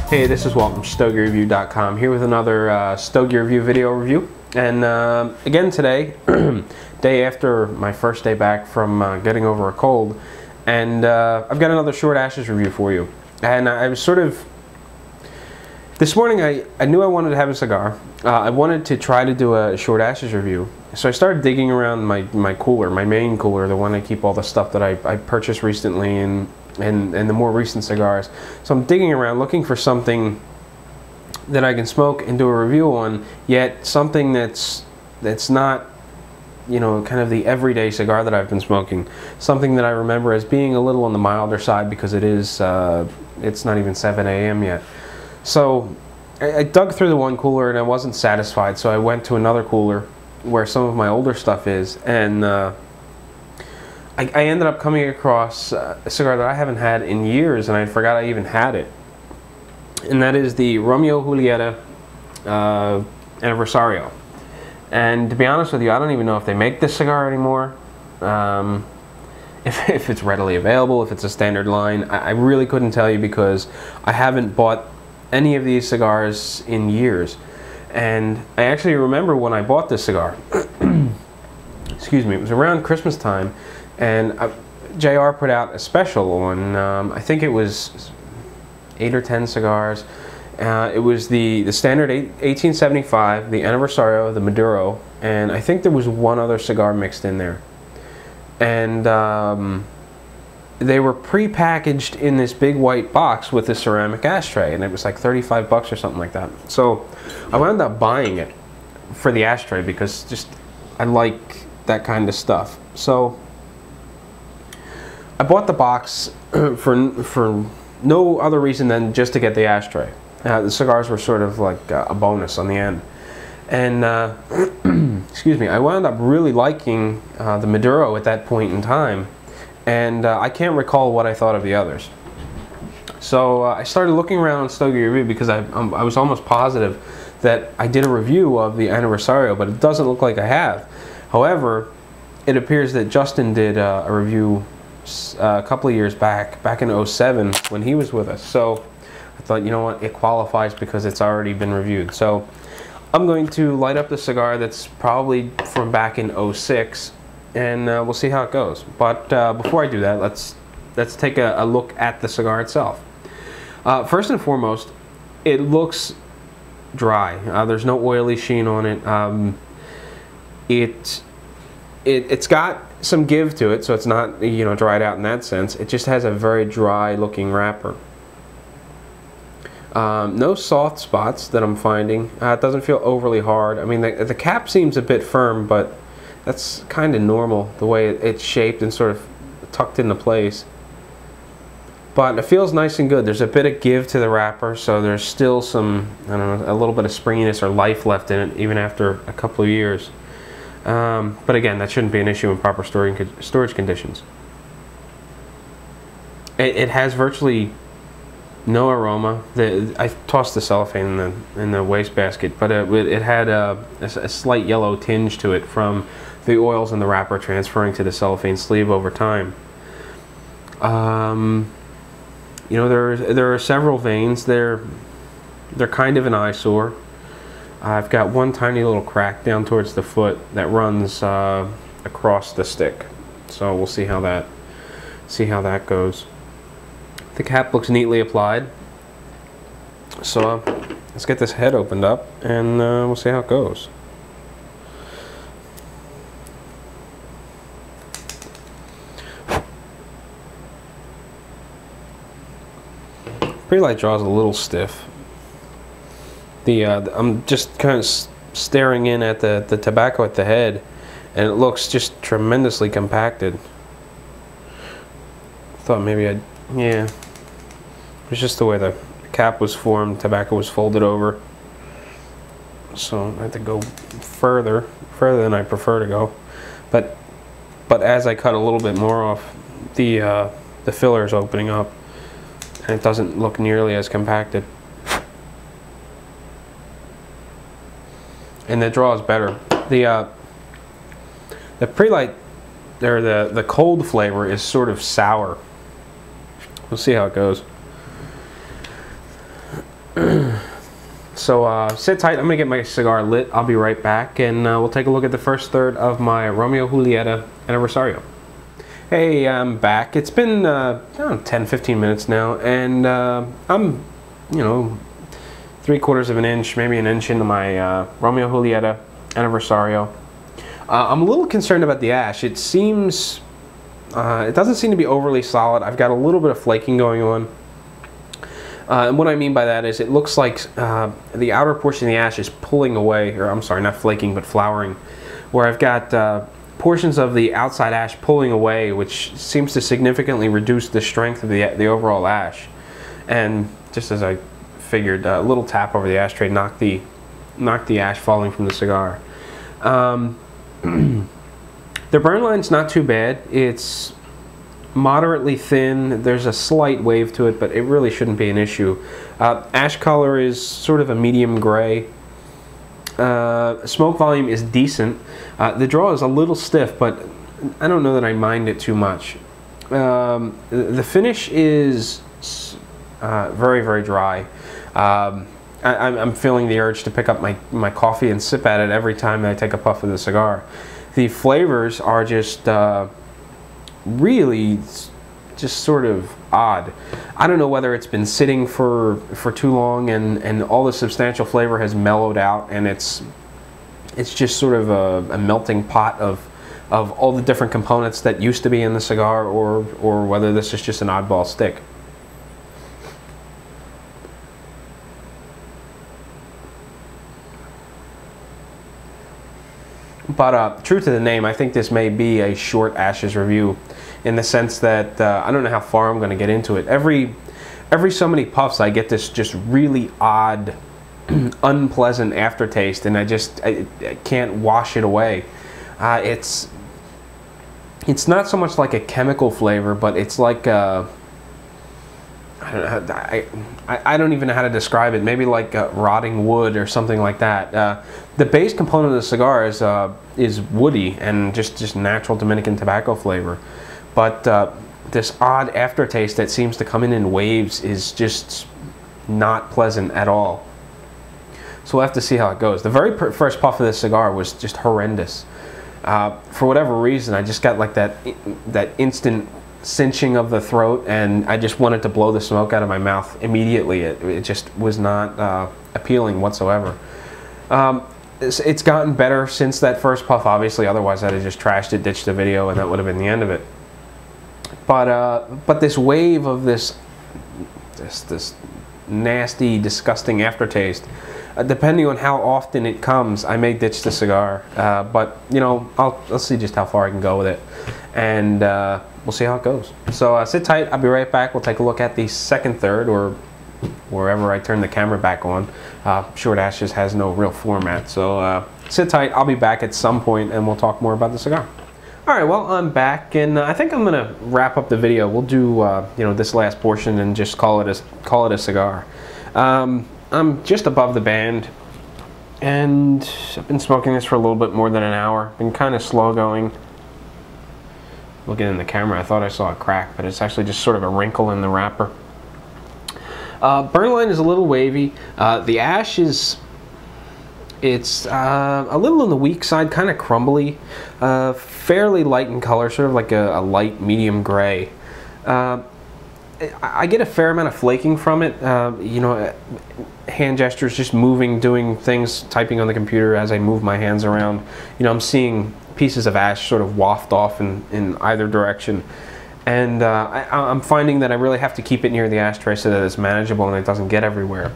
Hey, this is Walt from StogieReview.com here with another Stogie review video review. And again today, day after my first day back from getting over a cold, and I've got another Short Ashes review for you. And I was sort of, this morning I knew I wanted to have a cigar. I wanted to try to do a Short Ashes review. So I started digging around my cooler, my main cooler, the one I keep all the stuff that I purchased recently and the more recent cigars. So I'm digging around looking for something that I can smoke and do a review on, yet something that's not, you know, kind of the everyday cigar that I've been smoking. Something that I remember as being a little on the milder side because it is, it's not even 7 a.m. yet. So I dug through the one cooler and I wasn't satisfied, so I went to another cooler where some of my older stuff is, and I ended up coming across a cigar that I haven't had in years, and I forgot I even had it. And that is the Romeo Julieta Anniversario. And to be honest with you, I don't even know if they make this cigar anymore. If it's readily available, if it's a standard line. I really couldn't tell you because I haven't bought any of these cigars in years. And I actually remember when I bought this cigar. Excuse me, it was around Christmas time. And JR put out a special on, I think it was 8 or 10 cigars. It was the standard 1875, the Anniversario, the Maduro, and I think there was one other cigar mixed in there. And they were pre-packaged in this big white box with a ceramic ashtray, and it was like 35 bucks or something like that. So I wound up buying it for the ashtray because just I like that kind of stuff. So I bought the box for no other reason than just to get the ashtray. The cigars were sort of like a bonus on the end. And excuse me, I wound up really liking the Maduro at that point in time, and I can't recall what I thought of the others. So I started looking around on Stogie Review because I was almost positive that I did a review of the Anniversario, but it doesn't look like I have. However, it appears that Justin did a review a couple of years back in 07 when he was with us. So I thought, you know what, it qualifies because it's already been reviewed. So I'm going to light up the cigar that's probably from back in 06, and we'll see how it goes. But before I do that, let's take a look at the cigar itself. First and foremost, it looks dry. There's no oily sheen on it. It's got some give to it, so it's not, you know, dried out in that sense. It just has a very dry looking wrapper. No soft spots that I'm finding. It doesn't feel overly hard. I mean, the cap seems a bit firm, but that's kind of normal, the way it's shaped and sort of tucked into place. But it feels nice and good. There's a bit of give to the wrapper, so there's still some, I don't know, a little bit of springiness or life left in it, even after a couple of years. But again, that shouldn't be an issue in proper storage conditions. It has virtually no aroma. I tossed the cellophane in the wastebasket, but it had a slight yellow tinge to it from the oils in the wrapper transferring to the cellophane sleeve over time. You know, there are several veins. They're kind of an eyesore. I've got one tiny little crack down towards the foot that runs across the stick. So we'll see how that goes. The cap looks neatly applied. So let's get this head opened up and we'll see how it goes. Pre-light draw is a little stiff. I'm just kind of staring in at the tobacco at the head, and it looks just tremendously compacted. Thought maybe yeah. It was just the way the cap was formed, tobacco was folded over. So I had to go further than I prefer to go. But as I cut a little bit more off, the filler is opening up, and it doesn't look nearly as compacted. And the draw is better. The pre-light, or the cold flavor is sort of sour. We'll see how it goes. So sit tight, I'm gonna get my cigar lit. I'll be right back, and we'll take a look at the first third of my Romeo Julieta Anniversario. Hey, I'm back. It's been 10-15 minutes now, and I'm, 3/4 of an inch, maybe an inch into my Romeo Julieta Anniversario. I'm a little concerned about the ash. It seems, it doesn't seem to be overly solid. I've got a little bit of flaking going on. And what I mean by that is it looks like the outer portion of the ash is pulling away, or I'm sorry, not flaking, but flowering, where I've got portions of the outside ash pulling away, which seems to significantly reduce the strength of the overall ash. And just as I figured, a little tap over the ashtray knocked the ash falling from the cigar. The burn line's not too bad. It's moderately thin. There's a slight wave to it, but it really shouldn't be an issue. Ash color is sort of a medium gray. Smoke volume is decent. The draw is a little stiff, but I don't know that I mind it too much. The finish is very, very dry. I'm feeling the urge to pick up my coffee and sip at it every time I take a puff of the cigar. The flavors are just really just sort of odd. I don't know whether it's been sitting for too long and all the substantial flavor has mellowed out, and it's just sort of a melting pot of all the different components that used to be in the cigar, or whether this is just an oddball stick. But true to the name, I think this may be a short ashes review, in the sense that I don't know how far I'm going to get into it. Every so many puffs, I get this just really odd, unpleasant aftertaste, and I can't wash it away. It's not so much like a chemical flavor, but it's like I don't even know how to describe it. Maybe like rotting wood or something like that. The base component of the cigar is woody and just natural Dominican tobacco flavor, but this odd aftertaste that seems to come in waves is just not pleasant at all. So we'll have to see how it goes. The very first puff of this cigar was just horrendous. For whatever reason, I just got like that instant cinching of the throat, and I just wanted to blow the smoke out of my mouth immediately. It just was not appealing whatsoever. It's gotten better since that first puff, obviously, otherwise I'd have just trashed it, ditched the video, and that would have been the end of it. But this wave of this nasty, disgusting aftertaste, depending on how often it comes, I may ditch the cigar. But I'll see just how far I can go with it, and we'll see how it goes. So sit tight. I'll be right back. We'll take a look at the second third, or wherever I turn the camera back on. Short Ashes has no real format, so sit tight. I'll be back at some point, and we'll talk more about the cigar. All right, well, I'm back, and I think I'm gonna wrap up the video. We'll do this last portion and just call it a cigar. I'm just above the band, and I've been smoking this for a little bit more than an hour. Been kind of slow going. Looking in the camera, I thought I saw a crack, but it's actually just sort of a wrinkle in the wrapper. Burn line is a little wavy. The ash is, it's a little on the weak side, kind of crumbly, fairly light in color, sort of like a light medium gray. I get a fair amount of flaking from it. Hand gestures, just moving, doing things, typing on the computer as I move my hands around. I'm seeing pieces of ash sort of waft off in either direction. And I'm finding that I really have to keep it near the ashtray so that it's manageable and it doesn't get everywhere.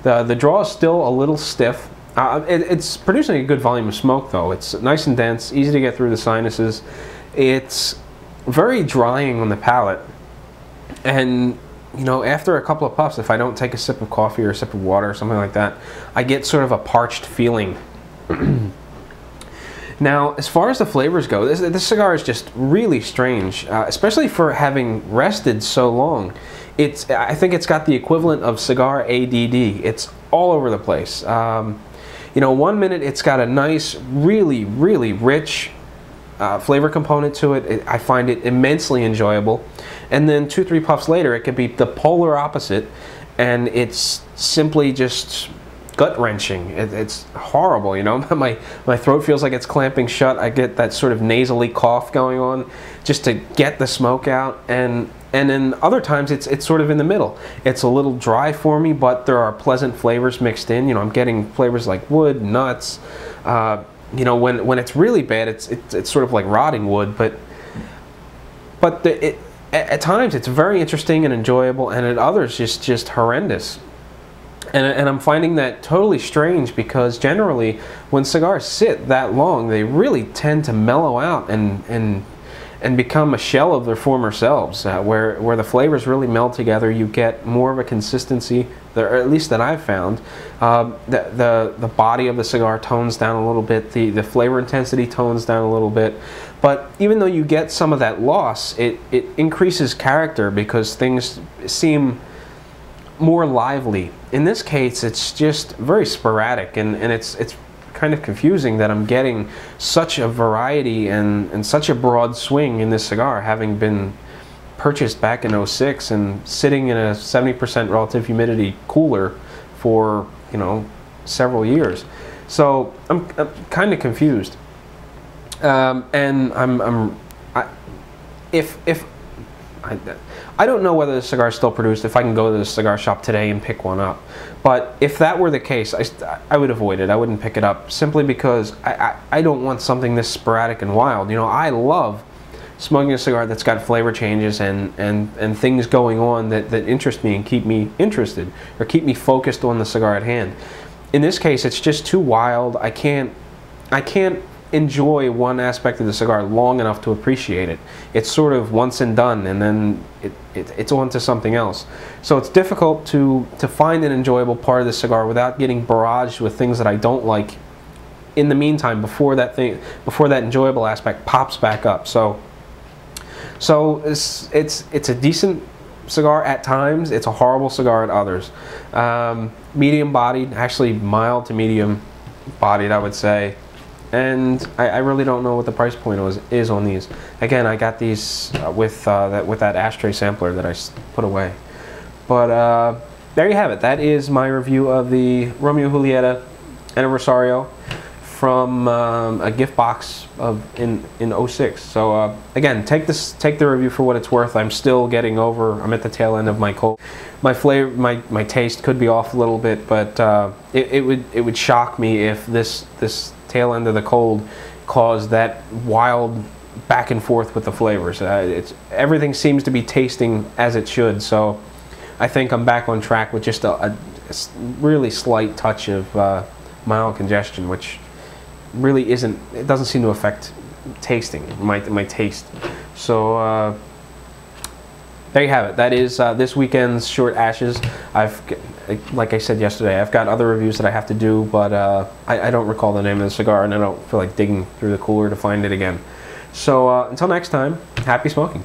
The draw is still a little stiff. It's producing a good volume of smoke, though. It's nice and dense, easy to get through the sinuses. It's very drying on the palate. And after a couple of puffs, if I don't take a sip of coffee or a sip of water or something like that, I get sort of a parched feeling. Now, as far as the flavors go, this cigar is just really strange, especially for having rested so long. I think it's got the equivalent of cigar ADD. It's all over the place. 1 minute it's got a nice, really, really rich flavor component to it. I find it immensely enjoyable. And then 2-3 puffs later, it could be the polar opposite, and it's simply just gut-wrenching. It's horrible, you know. My throat feels like it's clamping shut. I get that sort of nasally cough going on just to get the smoke out, and then other times it's sort of in the middle. It's a little dry for me, but there are pleasant flavors mixed in. You know, I'm getting flavors like wood, nuts. You know, when it's really bad, it's sort of like rotting wood, but at times it's very interesting and enjoyable, and at others just horrendous. And I'm finding that totally strange, because generally when cigars sit that long, they really tend to mellow out and become a shell of their former selves, where the flavors really meld together. You get more of a consistency, or at least that I've found. The body of the cigar tones down a little bit, the flavor intensity tones down a little bit. But even though you get some of that loss, it increases character, because things seem more lively. In this case, it's just very sporadic, and it's kind of confusing that I'm getting such a variety and such a broad swing in this cigar, having been purchased back in '06 and sitting in a 70% relative humidity cooler for, you know, several years. So I'm kind of confused, and I don't know whether the cigar is still produced, if I can go to the cigar shop today and pick one up. But if that were the case, I would avoid it. I wouldn't pick it up, simply because I don't want something this sporadic and wild. You know, I love smoking a cigar that's got flavor changes and things going on that interest me and keep me interested, or keep me focused on the cigar at hand. In this case, it's just too wild. I can't enjoy one aspect of the cigar long enough to appreciate it. It's sort of once and done, and then it's on to something else. So it's difficult to find an enjoyable part of the cigar without getting barraged with things that I don't like in the meantime, before that enjoyable aspect pops back up. So it's a decent cigar at times. It's a horrible cigar at others. Medium bodied, actually mild to medium bodied, I would say. And I really don't know what the price point is on these. Again, I got these with that ashtray sampler that I put away. But there you have it. That is my review of the Romeo Julieta Anniversario from a gift box in '06. So again, take the review for what it's worth. I'm still getting over. I'm at the tail end of my cold. My flavor, my taste could be off a little bit, but it would shock me if this tail end of the cold caused that wild back and forth with the flavors. Everything seems to be tasting as it should, so I think I'm back on track with just a really slight touch of mild congestion, which really it doesn't seem to affect tasting, my taste. So there you have it. That is this weekend's Short Ashes. Like I said yesterday, I've got other reviews that I have to do, but I don't recall the name of the cigar, and I don't feel like digging through the cooler to find it again. So until next time, happy smoking.